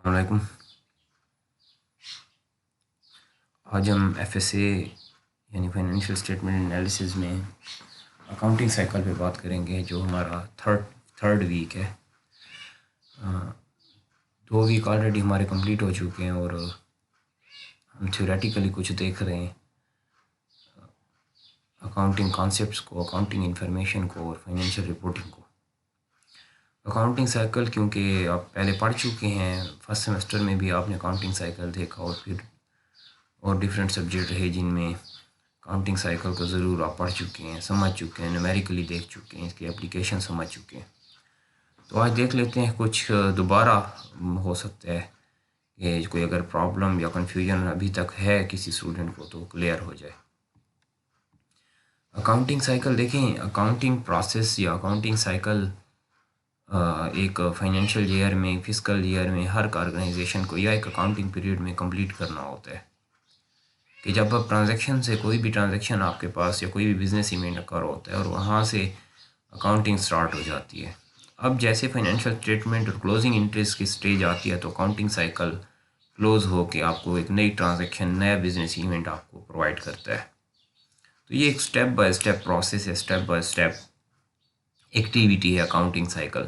वालेकुम। आज हम एफएसए यानी फाइनेंशियल स्टेटमेंट एनालिसिस में अकाउंटिंग साइकिल पे बात करेंगे, जो हमारा थर्ड वीक है। 2 वीक ऑलरेडी हमारे कंप्लीट हो चुके हैं और हम थ्योरेटिकली कुछ देख रहे हैं अकाउंटिंग कॉन्सेप्ट्स को, अकाउंटिंग इंफॉर्मेशन को और फाइनेंशियल रिपोर्टिंग को। अकाउंटिंग साइकिल क्योंकि आप पहले पढ़ चुके हैं, फर्स्ट सेमेस्टर में भी आपने अकाउंटिंग साइकिल देखा और फिर और डिफरेंट सब्जेक्ट रहे जिनमें अकाउंटिंग साइकिल को ज़रूर आप पढ़ चुके हैं, समझ चुके हैं, न्यूमेरिकली देख चुके हैं, इसकी एप्लीकेशन समझ चुके हैं। तो आज देख लेते हैं कुछ दोबारा हो सकता है कि कोई अगर प्रॉब्लम या कन्फ्यूजन अभी तक है किसी स्टूडेंट को तो क्लियर हो जाए। अकाउंटिंग साइकिल देखें, अकाउंटिंग प्रोसेस या अकाउंटिंग साइकिल एक फाइनेंशियल ईयर में, फिजिकल ईयर में हर ऑर्गेनाइजेशन को या एक अकाउंटिंग पीरियड में कंप्लीट करना होता है कि जब आप ट्रांजैक्शन से कोई भी ट्रांजैक्शन आपके पास या कोई भी बिजनेस इवेंट अकर होता है और वहाँ से अकाउंटिंग स्टार्ट हो जाती है। अब जैसे फाइनेंशियल स्टेटमेंट और क्लोजिंग इंटरेस्ट की स्टेज आती है तो अकाउंटिंग साइकिल क्लोज हो के आपको एक नई ट्रांजैक्शन, नया बिजनेस इवेंट आपको प्रोवाइड करता है। तो ये एक स्टेप बाय स्टेप प्रोसेस है, स्टेप बाय स्टेप एक्टिविटी है अकाउंटिंग साइकिल।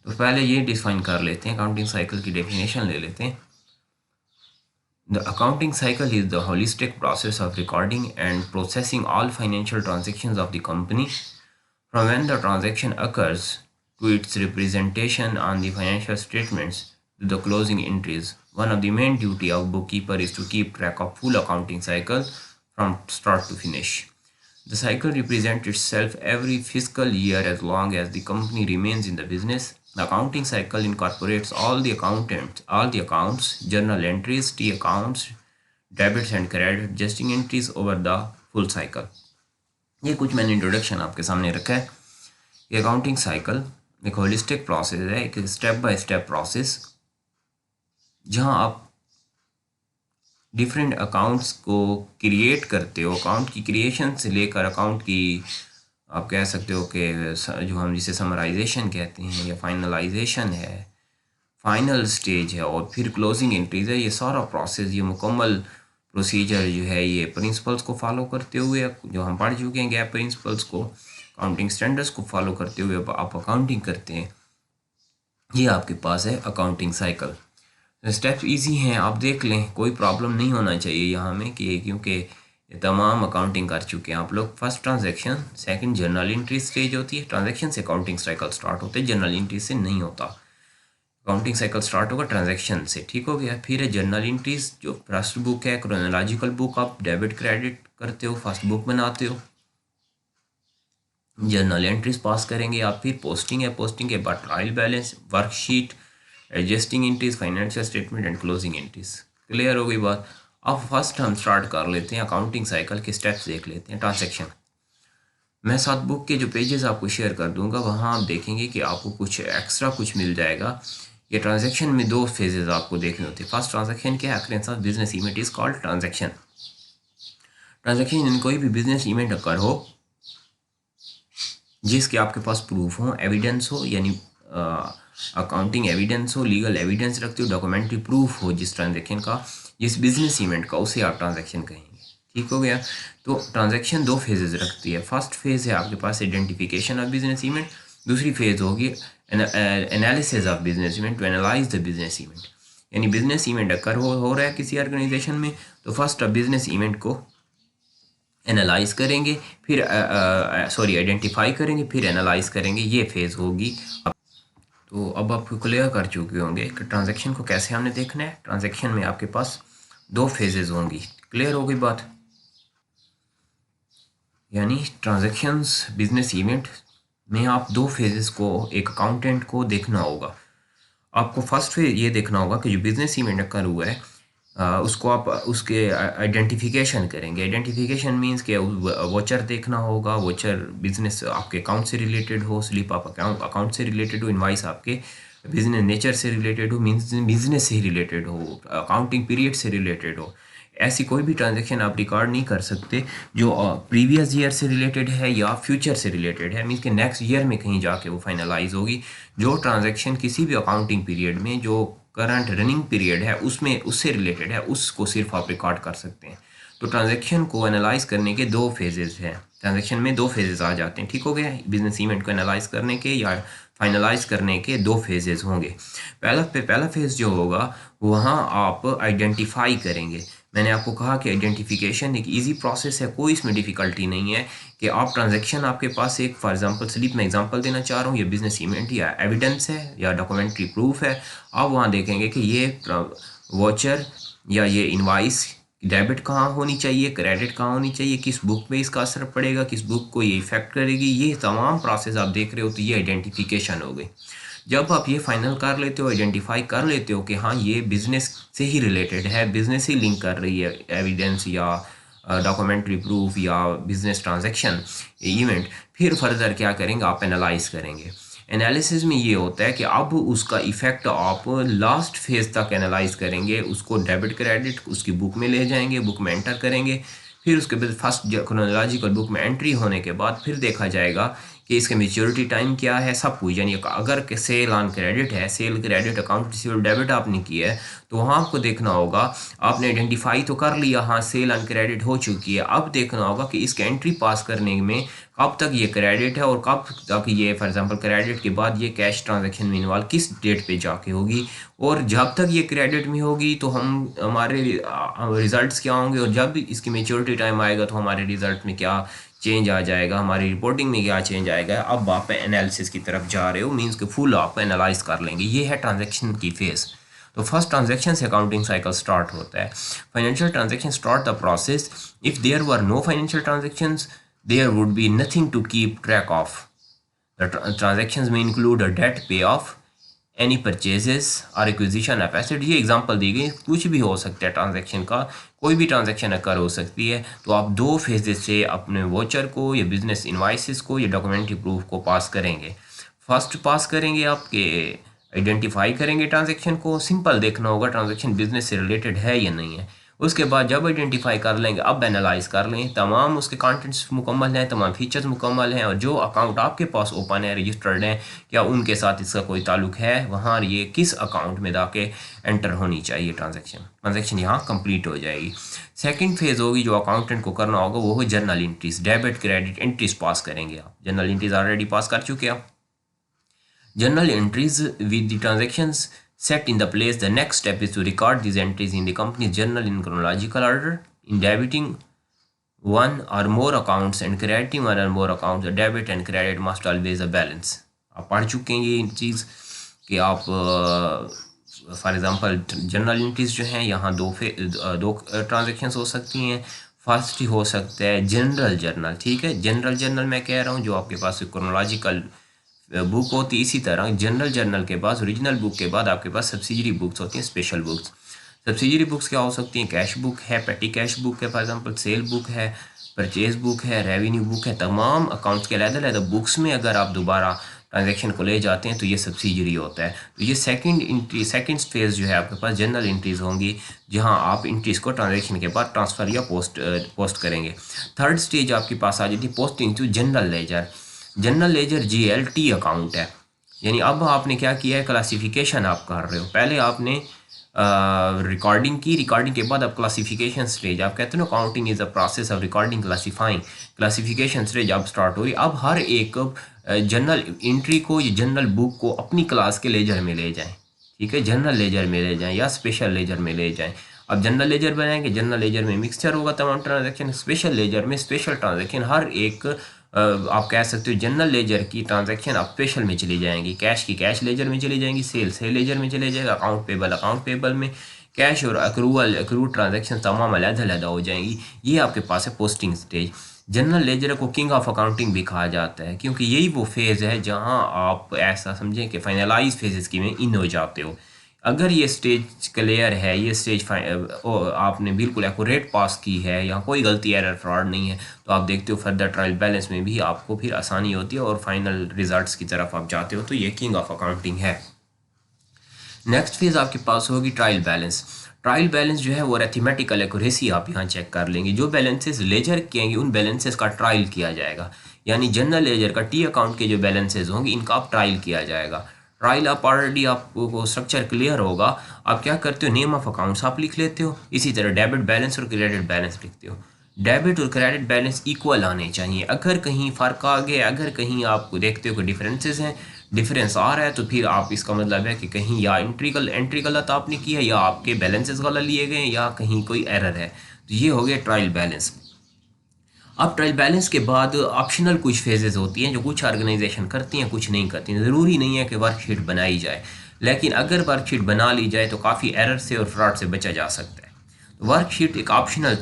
तो पहले ये डिफाइन कर लेते हैं, अकाउंटिंग साइकिल की डेफिनेशन ले लेते हैं। The accounting cycle is the holistic process of recording and processing all financial transactions of the company from when the transaction occurs to its representation on the financial statements to the closing entries. One of the main duty of bookkeeper is to keep track of full accounting cycle from start to finish. The cycle represents itself every fiscal year as long as the company remains in the business. The accounting cycle incorporates all the accounts, journal entries, T accounts, debits and credit, adjusting entries over the full cycle. ये कुछ मैंने introduction आपके सामने रखा है। ये accounting cycle एक holistic process है, एक स्टेप बाय स्टेप प्रोसेस जहां आप डिफरेंट अकाउंट्स को क्रिएट करते हो। अकाउंट की क्रिएशन से लेकर अकाउंट की आप कह सकते हो कि जो हम जिसे समराइजेशन कहते हैं या फाइनलाइजेशन है, फाइनल स्टेज है, और फिर क्लोजिंग एंट्रीज है। ये सारा प्रोसेस, ये मुकम्मल प्रोसीजर जो है, ये प्रिंसिपल्स को फॉलो करते हुए, जो हम पढ़ चुके हैं गैप प्रिंसिपल्स को, अकाउंटिंग स्टैंडर्ड्स को फॉलो करते हुए आप अकाउंटिंग करते हैं। ये आपके पास है अकाउंटिंग साइकिल। स्टेप्स इजी हैं, आप देख लें, कोई प्रॉब्लम नहीं होना चाहिए यहाँ में कि क्योंकि तमाम अकाउंटिंग कर चुके हैं आप लोग। First transaction, second journal entry stage होती है। ट्रांजैक्शन से अकाउंटिंग साइकिल स्टार्ट होते हैं, जर्नल एंट्री से नहीं होता। अकाउंटिंग साइकिल स्टार्ट होगा ट्रांजैक्शन से, ठीक हो गया। फिर है जर्नल एंट्रीज, जो फर्स्ट बुक है, क्रोनोलॉजिकल बुक, आप डेबिट क्रेडिट करते हो, फर्स्ट बुक बनाते हो, जर्नल एंट्रीज पास करेंगे आप। फिर पोस्टिंग है, पोस्टिंग के बाद trial balance, worksheet, adjusting entries, financial statement and closing entries. Clear हो गई बात। अब फर्स्ट हम स्टार्ट कर लेते हैं, अकाउंटिंग साइकिल के स्टेप्स देख लेते हैं। ट्रांजैक्शन, मैं साथ बुक के जो पेजेस आपको शेयर कर दूंगा, वहाँ आप देखेंगे कि आपको कुछ एक्स्ट्रा कुछ मिल जाएगा। ये ट्रांजैक्शन में 2 फेजेस आपको देखने होते हैं। फर्स्ट ट्रांजैक्शन क्या है, occurrence of business event is called transaction. Transaction in कोई भी बिजनेस इवेंट अकर हो जिसके आपके पास प्रूफ हो, एविडेंस हो, यानी अकाउंटिंग एविडेंस हो, लीगल एविडेंस रखते हो, डॉक्यूमेंट्री प्रूफ हो जिस ट्रांजैक्शन का, जिस बिजनेस इवेंट का, उसे आप ट्रांजैक्शन कहेंगे। ठीक हो गया। तो ट्रांजैक्शन 2 फेजेज रखती है। फर्स्ट फेज है आपके पास आइडेंटिफिकेशन ऑफ बिजनेस इवेंट, दूसरी फेज होगी analysis of business event, to analyse the business event. यानी बिजनेस इवेंट अकर हो रहा है किसी ऑर्गेनाइजेशन में, तो फर्स्ट बिजनेस इवेंट को एनालाइज करेंगे, फिर आइडेंटिफाई करेंगे, फिर एनालाइज करेंगे, ये फेज़ होगी। तो अब आप क्लियर कर चुके होंगे कि ट्रांजैक्शन को कैसे हमने देखना है। ट्रांजैक्शन में आपके पास 2 फेजेस होंगी। क्लियर हो गई बात। यानी ट्रांजैक्शंस बिजनेस इवेंट में आप 2 फेजेस को एक अकाउंटेंट को देखना होगा। आपको फर्स्ट फेज ये देखना होगा कि जो बिजनेस इवेंट अकर हुआ है उसको आप उसके आइडेंटिफिकेशन करेंगे। आइडेंटिफिकेशन मींस कि वोचर देखना होगा, वोचर बिजनेस आपके अकाउंट से रिलेटेड हो, स्लिप आप अकाउंट से रिलेटेड हो, इनवाइस आपके बिजनेस नेचर से रिलेटेड हो, मीन्स बिजनेस से रिलेटेड हो, अकाउंटिंग पीरियड से रिलेटेड हो। ऐसी कोई भी ट्रांजैक्शन आप रिकॉर्ड नहीं कर सकते जो प्रीवियस ईयर से रिलेटेड है या फ्यूचर से रिलेटेड है, मीन्स कि नेक्स्ट ईयर में कहीं जाके वो फाइनलाइज होगी। जो ट्रांजैक्शन किसी भी अकाउंटिंग पीरियड में जो करंट रनिंग पीरियड है उसमें उससे रिलेटेड है, उसको सिर्फ आप रिकॉर्ड कर सकते हैं। तो ट्रांजैक्शन को एनालाइज करने के दो फेजेस हैं, ट्रांजैक्शन में दो फेजेस आ जाते हैं, ठीक हो गया। बिजनेस इवेंट को एनालाइज करने के या फाइनलाइज करने के दो फेजेस होंगे। पहला फेज जो होगा वहाँ आप आइडेंटिफाई करेंगे। मैंने आपको कहा कि आइडेंटिफिकेशन एक इजी प्रोसेस है, कोई इसमें डिफ़िकल्टी नहीं है कि आप ट्रांजैक्शन आपके पास एक फॉर एग्जांपल स्लिप में एग्जांपल देना चाह रहा हूँ, ये बिजनेस इवेंट या एविडेंस है या डॉक्यूमेंट्री प्रूफ है। आप वहाँ देखेंगे कि ये वॉचर या ये इनवाइस डेबिट कहाँ होनी चाहिए, क्रेडिट कहाँ होनी चाहिए, किस बुक में इसका असर पड़ेगा, किस बुक को ये इफेक्ट करेगी, ये तमाम प्रोसेस आप देख रहे हो। तो ये आइडेंटिफिकेशन हो गई। जब आप ये फाइनल कर लेते हो, आइडेंटिफाई कर लेते हो कि हाँ ये बिजनेस से ही रिलेटेड है, बिजनेस ही लिंक कर रही है एविडेंस या डॉक्यूमेंट्री प्रूफ या बिजनेस ट्रांजैक्शन इवेंट, फिर फर्दर क्या करेंगे, आप एनालाइज करेंगे। एनालिसिस में ये होता है कि अब उसका इफ़ेक्ट आप लास्ट फेज तक एनालाइज करेंगे, उसको डेबिट क्रेडिट उसकी बुक में ले जाएंगे, बुक में एंटर करेंगे। फिर उसके बाद फर्स्ट क्रोनोलॉजिकल बुक में एंट्री होने के बाद फिर देखा जाएगा कि इसका मेच्योरिटी टाइम क्या है, सब कुछ। यानी अगर सेल ऑन क्रेडिट है, cell credit account receivable debit आपने किया है, तो वहाँ आपको देखना होगा, आपने आइडेंटिफाई तो कर लिया हाँ सेल ऑन क्रेडिट हो चुकी है, अब देखना होगा कि इसके एंट्री पास करने में कब तक ये क्रेडिट है और कब तक ये फॉर एग्जांपल क्रेडिट के बाद ये कैश ट्रांजैक्शन में इन्वॉल्व किस डेट पे जाके होगी। और जब तक ये क्रेडिट में होगी तो हमारे रिजल्ट्स क्या होंगे, और जब इसकी मेच्योरिटी टाइम आएगा तो हमारे रिजल्ट में क्या चेंज आ जाएगा, हमारी रिपोर्टिंग में क्या चेंज आएगा। अब आप एनालिसिस की तरफ जा रहे हो, मीन्स कि फुल आप एनालाइज कर लेंगे। ये है ट्रांजैक्शन की फेज़। तो फर्स्ट ट्रांजैक्शन से अकाउंटिंग साइकिल स्टार्ट होता है। Financial transaction start the process if there were no financial transactions there would be nothing to keep track of. The transactions may include a debt payoff, any purchases or acquisition of asset। ये example दी गई, कुछ भी हो सकता है transaction का, कोई भी ट्रांजैक्शन अकर हो सकती है। तो आप दो फेजेस से अपने वोचर को या बिजनेस इनवाइसेस को या डॉक्यूमेंट्री प्रूफ को पास करेंगे। फर्स्ट पास करेंगे आपके आइडेंटिफाई करेंगे ट्रांजैक्शन को, सिंपल देखना होगा ट्रांजैक्शन बिजनेस से रिलेटेड है या नहीं है। उसके बाद जब आइडेंटिफाई कर लेंगे, अब एनालाइज कर लें, तमाम उसके कंटेंट्स मुकम्मल हैं, तमाम फीचर्स मुकम्मल हैं, और जो अकाउंट आपके पास ओपन है, रजिस्टर्ड है, क्या उनके साथ इसका कोई ताल्लुक है, वहाँ ये किस अकाउंट में जाके एंटर होनी चाहिए ट्रांजैक्शन यहाँ कंप्लीट हो जाएगी। सेकंड फेज़ होगी जो अकाउंटेंट को करना होगा, वो हो journal entries, debit credit entries pass करेंगे आप। जर्नल एंट्रीज ऑलरेडी पास कर चुके आप। Journal entries with the transactions set in the place. The next step is to record these entries in the company's journal in chronological order. In debiting one or more accounts and crediting one or more accounts, the debit and credit must always a balance. आप पढ़ चुके हैं ये चीज़ कि आप for example journal entries जो हैं यहाँ दो ट्रांजेक्शन्स हो सकती हैं। फर्स्ट ही हो सकता है जनरल जर्नल, ठीक है, जनरल जर्नल मैं कह रहा हूँ जो आपके पास क्रोनोलॉजिकल बुक होती है। इसी तरह जनरल जर्नल के पास ओरिजिनल बुक के बाद आपके पास सब्सिडरी बुक्स होती हैं, स्पेशल बुक्स। सब्सिडरी बुक्स क्या हो सकती हैं, कैश बुक है, पेटी कैश बुक है, फॉर एग्जांपल सेल बुक है, परचेज बुक है, रेवेन्यू बुक है। तमाम अकाउंट्स के अलग-अलग बुक्स में अगर आप दोबारा ट्रांजैक्शन को ले जाते हैं तो ये सब्सिडरी होता है। तो ये सेकंड फेज जो है आपके पास जनरल एंट्रीज होंगी, जहां आप एंट्रीज को ट्रांजैक्शन के बाद ट्रांसफ़र या पोस्ट करेंगे। थर्ड स्टेज आपके पास आ जाती है posting to general ledger. General ledger GLT account है, यानी अब आपने क्या किया है, क्लासिफिकेशन आप कर रहे हो। पहले आपने रिकॉर्डिंग की, रिकॉर्डिंग के बाद अब क्लासिफिकेशन स्टेज, आप कहते हो ना accounting is a process of recording classifying, classification stage अब स्टार्ट हुई। अब हर एक जनरल एंट्री को या जनरल बुक को अपनी क्लास के लेजर में ले जाएं, ठीक है, जनरल लेजर में ले जाएं या स्पेशल लेजर में ले जाएं। अब जनरल लेजर बनाएंगे, जनरल लेजर में मिक्सचर होगा तमाम ट्रांजैक्शन, स्पेशल लेजर में स्पेशल ट्रांजैक्शन। हर एक आप कह सकते हो जनरल लेजर की ट्रांजैक्शन अब स्पेशल में चली जाएंगी, कैश की कैश लेजर में चली जाएंगी, सेल लेजर में चले जाएगा, अकाउंट पेबल में, कैश और अक्रूड ट्रांजैक्शन तमाम अलग-अलग हो जाएंगी। ये आपके पास है पोस्टिंग स्टेज। जनरल लेजर को किंग ऑफ अकाउंटिंग भी कहा जाता है, क्योंकि यही वो फेज़ है जहां आप ऐसा समझें कि फाइनलाइज फेजेस की में इन हो जाते हो। अगर ये स्टेज क्लियर है, ये स्टेज आपने बिल्कुल एक्यूरेट पास की है, यहाँ कोई गलती एरर फ्रॉड नहीं है, तो आप देखते हो फर्दर ट्रायल बैलेंस में भी आपको फिर आसानी होती है और फाइनल रिजल्ट्स की तरफ आप जाते हो। तो ये किंग ऑफ अकाउंटिंग है। नेक्स्ट फेज आपके पास होगी ट्रायल बैलेंस। ट्रायल बैलेंस जो है वो अरिथमेटिकल एक्यूरेसी आप यहाँ चेक कर लेंगे। जो बैलेंसेस लेजर किएंगे उन बैलेंसेस का ट्रायल किया जाएगा, यानी जनरल लेजर का T अकाउंट के जो बैलेंसेस होंगे इनका आप ट्रायल किया जाएगा। ट्रायल आप ऑलरेडी आपको स्ट्रक्चर क्लियर होगा। आप क्या करते हो, नेम ऑफ अकाउंट्स आप लिख लेते हो, इसी तरह डेबिट बैलेंस और क्रेडिट बैलेंस लिखते हो। डेबिट और क्रेडिट बैलेंस इक्वल आने चाहिए। अगर कहीं फ़र्क आ गया, अगर कहीं आप देखते हो कि डिफरेंसेस हैं, डिफरेंस आ रहा है, तो फिर आप इसका मतलब है कि कहीं या एंट्री गलत आपने की है, या आपके बैलेंसेस गलत लिए गए हैं, या कहीं कोई एरर है। तो ये हो गया ट्रायल बैलेंस। अब ट्रायल बैलेंस के बाद ऑप्शनल कुछ फेजेस होती हैं जो कुछ ऑर्गेनाइजेशन करती हैं, कुछ नहीं करती हैं। ज़रूरी नहीं है कि वर्कशीट बनाई जाए, लेकिन अगर वर्कशीट बना ली जाए तो काफ़ी एरर से और फ्रॉड से बचा जा सकता है। तो वर्कशीट एक ऑप्शनल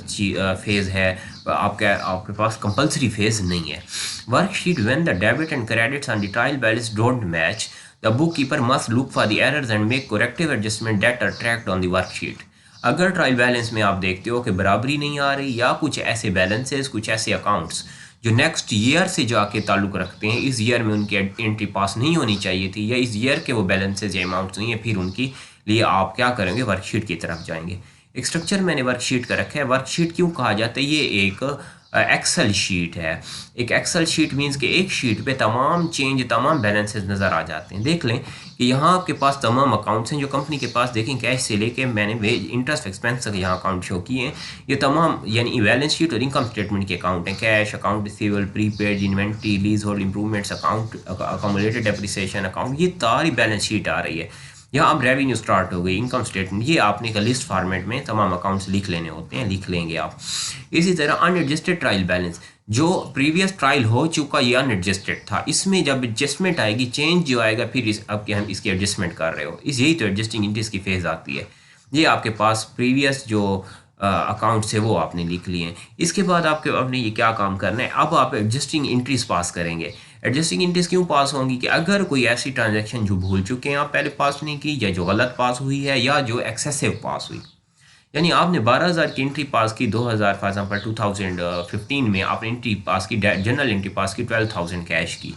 फेज़ है, आपके पास कंपलसरी फेज़ नहीं है। Worksheet when the debit and credits on the trial balance don't match, the book keeper must look for the errors and make corrective adjustment that are tracked on the worksheet. अगर trial balance में आप देखते हो कि बराबरी नहीं आ रही, या कुछ ऐसे बैलेंसेस, कुछ ऐसे अकाउंट्स जो नेक्स्ट ईयर से जाके ताल्लुक़ रखते हैं, इस ईयर में उनकी एंट्री पास नहीं होनी चाहिए थी, या इस ईयर के वो बैलेंसेस या अमाउंट्स नहीं है, फिर उनकी लिए आप क्या करेंगे, वर्कशीट की तरफ जाएंगे। एक स्ट्रक्चर मैंने वर्कशीट का रखा है। वर्कशीट क्यों कहा जाता है, ये एक एक्सेल शीट है। एक एक्सेल शीट मीन्स कि एक शीट पे तमाम चेंज, तमाम बैलेंसेस नज़र आ जाते हैं। देख लें कि यहाँ आपके पास तमाम अकाउंट्स हैं जो कंपनी के पास, देखें कैश से लेके मैंने वेज, इंटरेस्ट, एक्सपेंस तक यहाँ अकाउंट शो किए हैं। ये तमाम यानी बैलेंस शीट और इनकम स्टेटमेंट के अकाउंट हैं। Cash account, receivable, prepaid, inventory, lease hold improvements account, accommodated depreciation account, ये सारी बैलेंस शीट आ रही है। यहाँ अब रेवेन्यू स्टार्ट हो गई, इनकम स्टेटमेंट, ये आपने का लिस्ट फॉर्मेट में तमाम अकाउंट्स लिख लेने होते हैं, लिख लेंगे आप। इसी तरह अनएडजस्टेड ट्रायल बैलेंस, जो प्रीवियस ट्रायल हो चुका ये अनएडजस्टेड था, इसमें जब एडजस्टमेंट आएगी, चेंज जो आएगा, फिर अब के हम इसकी एडजस्टमेंट कर रहे हो, यही तो एडजस्टिंग इंट्रीज की फेज़ आती है। ये आपके पास प्रीवियस जो अकाउंट्स है वो आपने लिख लिए हैं। इसके बाद आपने ये क्या काम करना है, अब आप एडजस्टिंग इंट्रीज पास करेंगे। एडजस्टिंग इंट्रीज क्यों पास होंगी कि अगर कोई ऐसी ट्रांजैक्शन जो भूल चुके हैं आप पहले पास नहीं की, या जो गलत पास हुई है, या जो एक्सेसिव पास हुई, यानी आपने 12,000 की एंट्री पास की, 2000 फॉर एग्जाम्पल 2015 में आपने एंट्री पास की, जनरल एंट्री पास की 12,000 कैश की,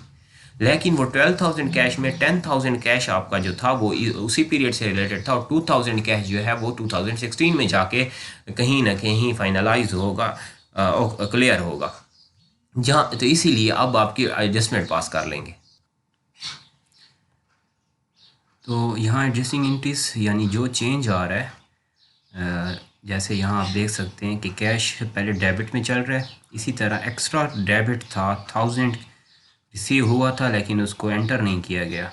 लेकिन वो 12,000 कैश में 10,000 कैश आपका जो था वो उसी पीरियड से रिलेटेड था, और 2,000 कैश जो है वो 2016 में जाके कहीं ना कहीं फाइनलाइज होगा, क्लियर होगा जहाँ, तो इसीलिए अब आपकी एडजस्टमेंट पास कर लेंगे। तो यहाँ एडजस्टिंग एंट्रीज यानी जो चेंज आ रहा है, जैसे यहाँ आप देख सकते हैं कि कैश पहले डेबिट में चल रहा है, इसी तरह एक्स्ट्रा डेबिट था 1000 रिसीव हुआ था, लेकिन उसको एंटर नहीं किया गया,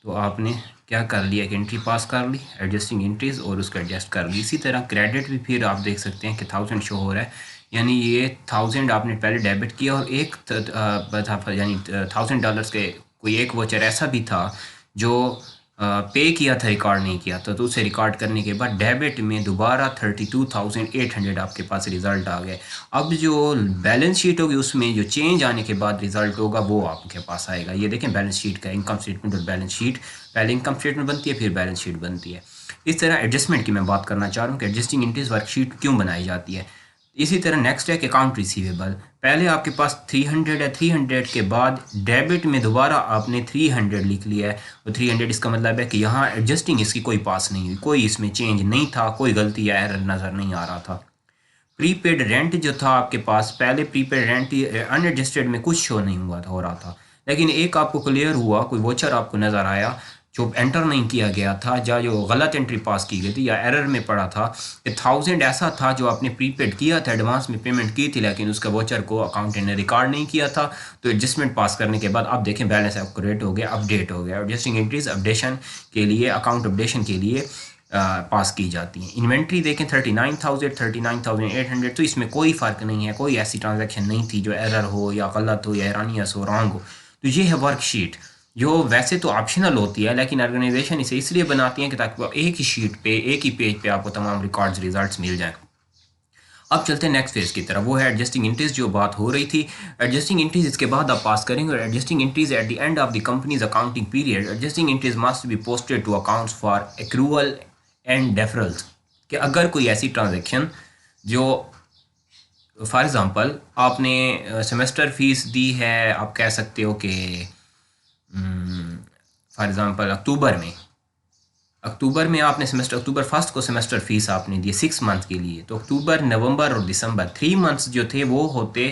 तो आपने क्या कर लिया कि एंट्री पास कर ली, एडजस्टिंग एंट्रीज, और उसको एडजस्ट कर ली। इसी तरह क्रेडिट भी फिर आप देख सकते हैं कि 1000 शो हो रहा है, यानी ये 1000 आपने पहले डेबिट किया, और एक यानी $1000 के कोई एक वोचर ऐसा भी था जो पे किया था, रिकॉर्ड नहीं किया था, तो उसे रिकॉर्ड करने के बाद डेबिट में दोबारा 32,800 आपके पास रिज़ल्ट आ गए। अब जो बैलेंस शीट होगी उसमें जो चेंज आने के बाद रिज़ल्ट होगा वो आपके पास आएगा। ये देखें बैलेंस शीट का, इनकम स्टेटमेंट और बैलेंस शीट, पहले इनकम स्टेटमेंट बनती है फिर बैलेंस शीट बनती है। इस तरह एडजस्टमेंट की मैं बात करना चाह रहा हूँ कि एडजस्टिंग इंट्रीज वर्कशीट क्यों बनाई जाती है। इसी तरह नेक्स्ट है कि अकाउंट रिसीवेबल, पहले आपके पास 300 है, 300 के बाद डेबिट में दोबारा आपने 300 लिख लिया है, तो 300 इसका मतलब है कि यहाँ एडजस्टिंग इसकी कोई पास नहीं हुई, कोई इसमें चेंज नहीं था, कोई गलती या एरर नज़र नहीं आ रहा था। प्रीपेड रेंट जो था आपके पास, पहले प्रीपेड रेंट अनएडजस्टेड में कुछ शो नहीं हुआ था, हो रहा था, लेकिन एक आपको क्लियर हुआ, कोई वोचर आपको नज़र आया जो एंटर नहीं किया गया था, या जो गलत एंट्री पास की गई थी, या एरर में पड़ा था कि 1000 ऐसा था जो आपने प्रीपेड किया था, एडवांस में पेमेंट की थी, लेकिन उसका वोचर को अकाउंटेंट ने रिकॉर्ड नहीं किया था। तो एडजस्टमेंट पास करने के बाद आप देखें बैलेंस एक्यूरेट हो गया, अपडेट हो गया। एडजस्टिंग एंट्रीज अपडेशन के लिए, अकाउंट अपडेशन के लिए पास की जाती हैं। इन्वेंट्री देखें 39,000, 39,800, तो इसमें कोई फ़र्क नहीं है, कोई ऐसी ट्रांजैक्शन नहीं थी जो एरर हो, या गलत हो, या हैरानियस हो, रॉन्ग हो। तो ये है वर्कशीट, जो वैसे तो ऑप्शनल होती है, लेकिन ऑर्गेनाइजेशन इसे इसलिए बनाती हैं कि ताकि एक ही शीट पे, एक ही पेज पे आपको तमाम रिकॉर्ड्स, रिजल्ट्स मिल जाएं। अब चलते हैं नेक्स्ट फेज की तरफ, वो है एडजस्टिंग इंट्रीज, जो बात हो रही थी। एडजस्टिंग इंट्रीज इसके बाद आप पास करेंगे, और adjusting entries at the end of the company's accounting period, adjusting entries must be posted to accounts for accrual and deferrals, कि अगर कोई ऐसी ट्रांजेक्शन जो फॉर एग्ज़ाम्पल आपने सेमेस्टर फीस दी है, आप कह सकते हो कि फॉर एग्ज़ाम्पल अक्टूबर में आपने सेमेस्टर, अक्टूबर फर्स्ट को सेमेस्टर फीस आपने दी 6 मंथ के लिए, तो अक्टूबर, नवंबर और दिसंबर 3 मंथ्स जो थे वो होते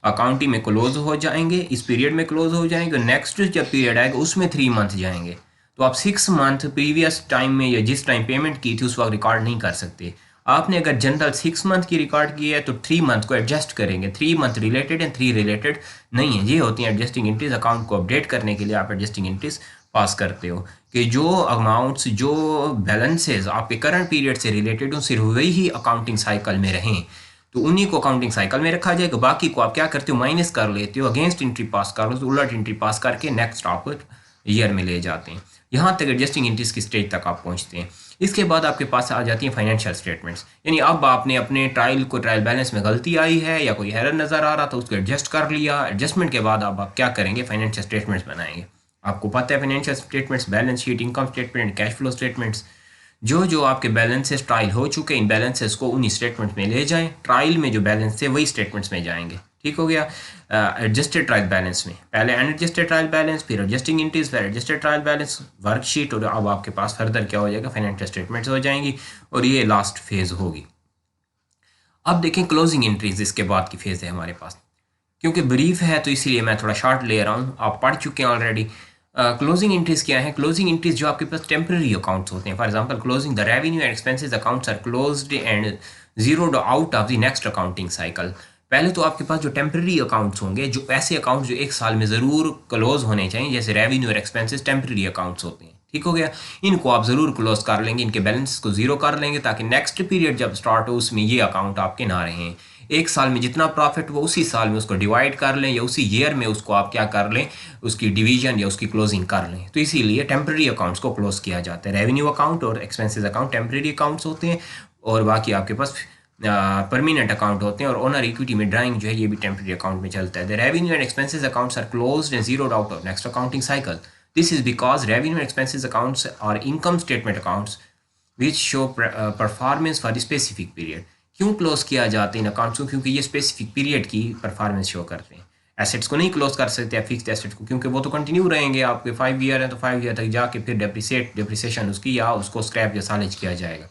अकाउंटिंग में क्लोज हो जाएंगे, इस पीरियड में क्लोज हो जाएंगे, और नेक्स्ट जब पीरियड आएगा उसमें 3 मंथ जाएंगे। तो आप 6 मंथ प्रीवियस टाइम में या जिस टाइम पेमेंट की थी उस वक्त रिकॉर्ड नहीं कर सकते। आपने अगर जनरल 6 मंथ की रिकॉर्ड की है तो 3 मंथ को एडजस्ट करेंगे। 3 मंथ रिलेटेड एंड 3 रिलेटेड नहीं है। ये होती है एडजस्टिंग एंट्रीज। अकाउंट को अपडेट करने के लिए आप एडजस्टिंग एंट्रीज पास करते हो कि जो अमाउंट्स, जो बैलेंसेज आपके करंट पीरियड से रिलेटेड हो, सिर्फ वही ही अकाउंटिंग साइकिल में रहें, तो उन्हीं को अकाउंटिंग साइकिल में रखा जाएगा। बाकी को आप क्या करते हो, माइनस कर लेते हो, अगेंस्ट एंट्री पास कर लो, तो उलट एंट्री पास करके नेक्स्ट आप ईयर में ले जाते हैं। यहाँ तक एडजस्टिंग एंट्रीज की स्टेज तक आप पहुँचते हैं। इसके बाद आपके पास आ जाती है फाइनेंशियल स्टेटमेंट्स, यानी अब आपने अपने ट्रायल बैलेंस में गलती आई है या कोई एरर नज़र आ रहा था, उसको एडजस्ट कर लिया। एडजस्टमेंट के बाद अब आप क्या करेंगे, फाइनेंशियल स्टेटमेंट्स बनाएंगे। आपको पता है financial statements, balance sheet, income statement, cash flow statements, जो आपके बैलेंसेस ट्रायल हो चुके हैं, इन बैलेंसेस को उन्हीं स्टेटमेंट्स में ले जाएं। ट्रायल में जो बैलेंस थे वही स्टेटमेंट्स में जाएंगे। ठीक हो गया। एडजस्टेड ट्रायल बैलेंस में पहले अनएडजस्टेड ट्रायल बैलेंस, फिर एडजस्टिंग एंट्रीज, फिर एडजस्टेड ट्रायल बैलेंस, वर्कशीट, और अब आपके पास फर्दर क्या हो जाएगा, फाइनेंशियल स्टेटमेंट्स हो जाएंगी, और ये लास्ट फेज होगी। अब देखें क्लोजिंग एंट्रीज, इसके बाद की फेज है हमारे पास। क्योंकि ब्रीफ है तो इसीलिए मैं थोड़ा शॉर्ट ले रहा हूँ, आप पढ़ चुके हैं ऑलरेडी। क्लोजिंग एंट्रीज क्या है? क्लोजिंग एंट्रीज जो आपके पास टेम्पररी अकाउंट्स होते हैं। For example, closing the revenue and expenses accounts are closed and zeroed out of the next accounting cycle. पहले तो आपके पास जो टेम्पररी अकाउंट्स होंगे, जो ऐसे अकाउंट्स जो एक साल में ज़रूर क्लोज होने चाहिए, जैसे रेवेन्यू और एक्सपेंसेस टेम्पररी अकाउंट्स होते हैं। ठीक हो गया। इनको आप ज़रूर क्लोज कर लेंगे, इनके बैलेंस को ज़ीरो कर लेंगे, ताकि नेक्स्ट पीरियड जब स्टार्ट हो उसमें ये अकाउंट आपके ना रहें। एक साल में जितना प्रॉफिट हुआ उसी साल में उसको डिवाइड कर लें, या उसी ईयर में उसको आप क्या कर लें, उसकी डिवीजन या उसकी क्लोजिंग कर लें। तो इसीलिए टेम्पररी अकाउंट्स को क्लोज किया जाता है। रेवेन्यू अकाउंट और एक्सपेंसेस अकाउंट टेम्पररी अकाउंट्स होते हैं, और बाकी आपके पास परमानेंट अकाउंट होते हैं। और ओनर इक्विटी में ड्राइंग जो है ये भी टेम्पररी अकाउंट में चलता है। The revenue and expenses accounts are closed and zeroed out of next accounting cycle. This is because revenue expenses accounts are income statement accounts which show performance for the specific period. क्यों close किया जाता है इन accounts को? क्योंकि ये specific period की performance show करते हैं। एसेट्स को नहीं क्लोज कर सकते आप, फिक्स्ड एसेट्स को, क्योंकि वो तो कंटिन्यू रहेंगे। आपके 5 ईयर है तो 5 ईयर तक जाके फिर डिप्रिसिएशन उसकी या उसको स्क्रैप या सालेज किया जाएगा।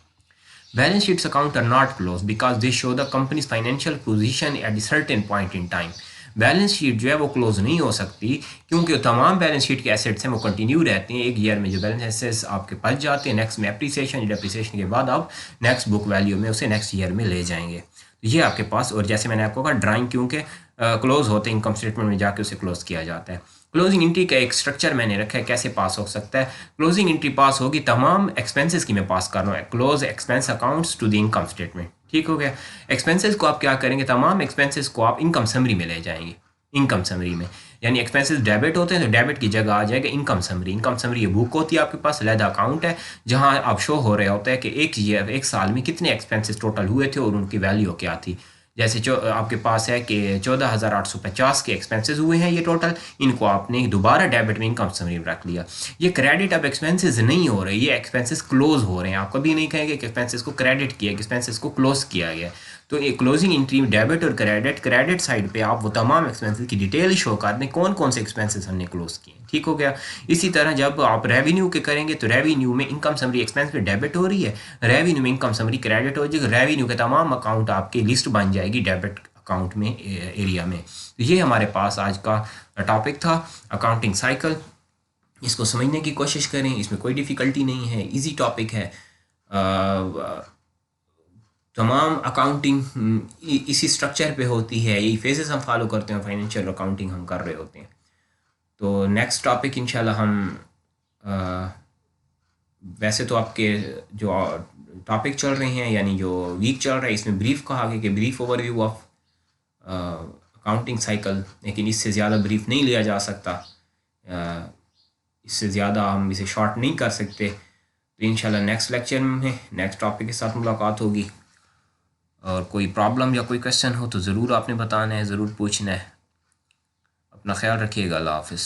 Balance sheets account are not close because they show the company's financial position at the certain point in time. Balance sheet जो है वो क्लोज नहीं हो सकती, क्योंकि तमाम बैलेंस शीट के एसेट्स हैं वो कंटिन्यू रहते हैं। एक ईयर में जो बैलेंस एसेट्स आपके बच जाते हैं, नेक्स्ट में एप्रिसिएशन, डिप्रिसिएशन के बाद आप नेक्स्ट बुक वैल्यू में उसे नेक्स्ट ईयर में ले जाएंगे। तो ये आपके पास, और जैसे मैंने आपको कहा ड्राइंग क्योंकि क्लोज होते हैं, इनकम स्टेटमेंट में जाके उसे क्लोज किया जाता है। क्लोजिंग एंट्री का एक स्ट्रक्चर मैंने रखा है, कैसे पास हो सकता है। क्लोजिंग एंट्री पास होगी, तमाम एक्सपेंसेस की मैं पास कर रहा हूँ, close expense accounts to the income statement. ठीक हो गया। एक्सपेंसेस को आप क्या करेंगे, तमाम एक्सपेंसेस को आप इनकम समरी में ले जाएंगे। इनकम समरी में, यानी एक्सपेंसेस डेबिट होते हैं तो डेबिट की जगह आ जाएगा इनकम समरी। इनकम समरी ये बुक होती है आपके पास, अलग अकाउंट है जहां आप शो हो रहा होता है कि एक साल में कितने एक्सपेंसेस टोटल हुए थे और उनकी वैल्यू क्या थी। जैसे आपके पास है कि 14,850 के एक्सपेंसेस हुए हैं ये टोटल, इनको आपने दोबारा डेबिट में इनकम समरी में रख लिया। ये क्रेडिट अब एक्सपेंसेस नहीं हो रहे, ये एक्सपेंसेस क्लोज हो रहे हैं। आप कभी नहीं कहेंगे कि एक्सपेंसेस को क्रेडिट किया, एक्सपेंसेस को क्लोज किया गया। तो ये क्लोजिंग एंट्री में डेबिट और क्रेडिट साइड पे आप वो तमाम एक्सपेंसेस की डिटेल शो कर दें, कौन कौन से एक्सपेंसेस हमने क्लोज किए। ठीक हो गया। इसी तरह जब आप रेवेन्यू के करेंगे तो रेवेन्यू में इनकम समरी एक्सपेंस पे डेबिट हो रही है, रेवेन्यू में इनकम समरी क्रेडिट हो जाएगी। रेवेन्यू के तमाम अकाउंट आपकी लिस्ट बन जाएगी डेबिट अकाउंट में एरिया में। तो ये हमारे पास आज का टॉपिक था, अकाउंटिंग साइकिल। इसको समझने की कोशिश करें, इसमें कोई डिफ़िकल्टी नहीं है, इजी टॉपिक है। तमाम अकाउंटिंग इसी स्ट्रक्चर पे होती है, यही फेजेस हम फॉलो करते हैं, फाइनेंशियल अकाउंटिंग हम कर रहे होते हैं। तो नेक्स्ट टॉपिक इंशाल्लाह हम वैसे तो आपके जो टॉपिक चल रहे हैं, यानी जो वीक चल रहा है, इसमें ब्रीफ कहा गया कि brief overview of accounting cycle, लेकिन इससे ज़्यादा ब्रीफ नहीं लिया जा सकता, इससे ज़्यादा हम इसे शॉर्ट नहीं कर सकते। तो इंशाल्लाह नेक्स्ट लेक्चर में नेक्स्ट टॉपिक के साथ मुलाकात होगी। और कोई प्रॉब्लम या कोई क्वेश्चन हो तो ज़रूर आपने बताना है, ज़रूर पूछना है। अपना ख्याल रखिएगा। अल्लाह हाफ़िज़।